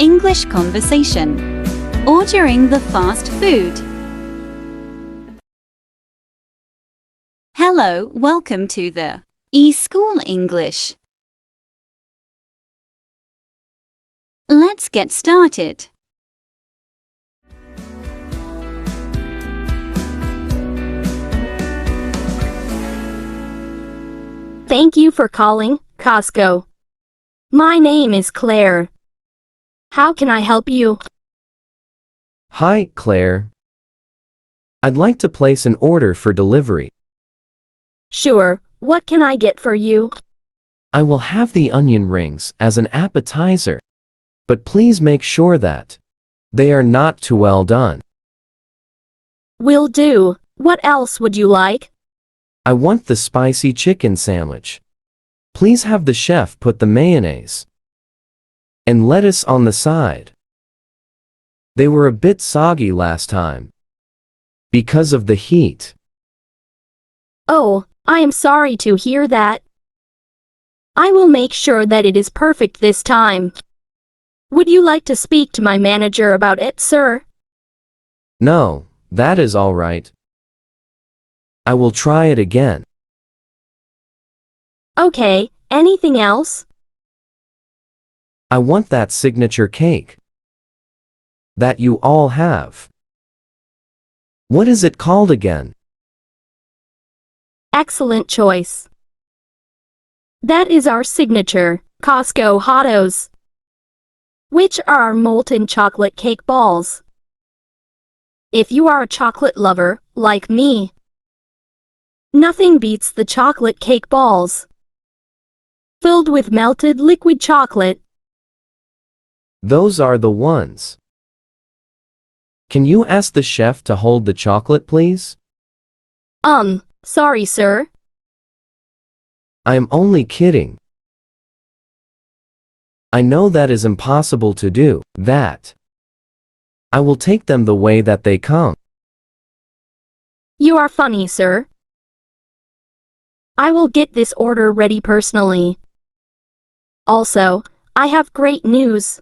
English conversation, ordering the fast food. Hello, welcome to the eSchool English. Let's get started. Thank you for calling Costco. My name is Claire. How can I help you? Hi, Claire. I'd like to place an order for delivery. Sure, what can I get for you? I will have the onion rings as an appetizer, but please make sure that they are not too well done. Will do. What else would you like? I want the spicy chicken sandwich. Please have the chef put the mayonnaise and lettuce on the side. They were a bit soggy last time because of the heat. Oh, I am sorry to hear that. I will make sure that it is perfect this time. Would you like to speak to my manager about it, sir? No, that is all right. I will try it again. Okay, anything else? I want that signature cake that you all have. What is it called again? Excellent choice. That is our signature, Costco Hottos, which are our molten chocolate cake balls. If you are a chocolate lover, like me, nothing beats the chocolate cake balls, filled with melted liquid chocolate. Those are the ones. Can you ask the chef to hold the chocolate, please? Sorry, sir. I am only kidding. I know that is impossible to do, that. I will take them the way that they come. You are funny, sir. I will get this order ready personally. Also, I have great news.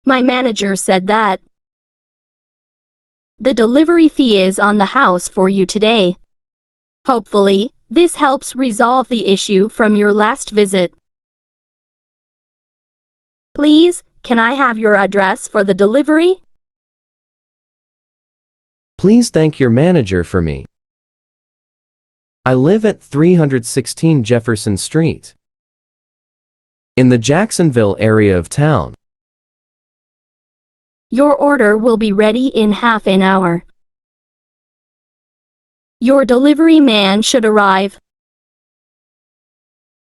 My manager said that the delivery fee is on the house for you today. Hopefully, this helps resolve the issue from your last visit. Please, can I have your address for the delivery? Please thank your manager for me. I live at 316 Jefferson Street, in the Jacksonville area of town. Your order will be ready in half an hour. Your delivery man should arrive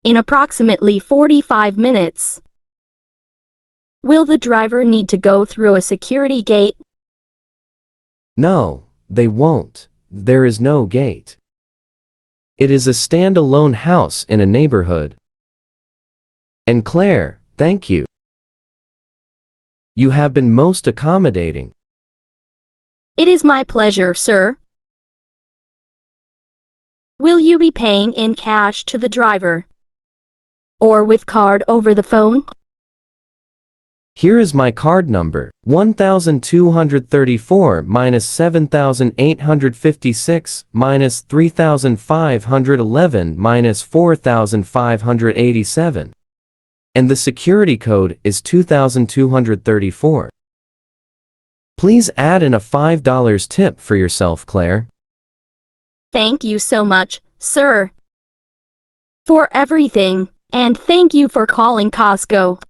in approximately 45 minutes. Will the driver need to go through a security gate? No, they won't. There is no gate. It is a stand-alone house in a neighborhood. And Claire, thank you. You have been most accommodating. It is my pleasure, sir. Will you be paying in cash to the driver, or with card over the phone? Here is my card number, 1234 minus 7856 minus 3511 minus 4587. And the security code is 2234. Please add in a $5 tip for yourself, Claire. Thank you so much, sir, for everything, and thank you for calling Costco.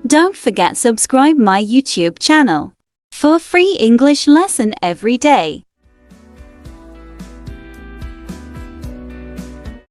Don't forget subscribe my YouTube channel for free English lesson every day.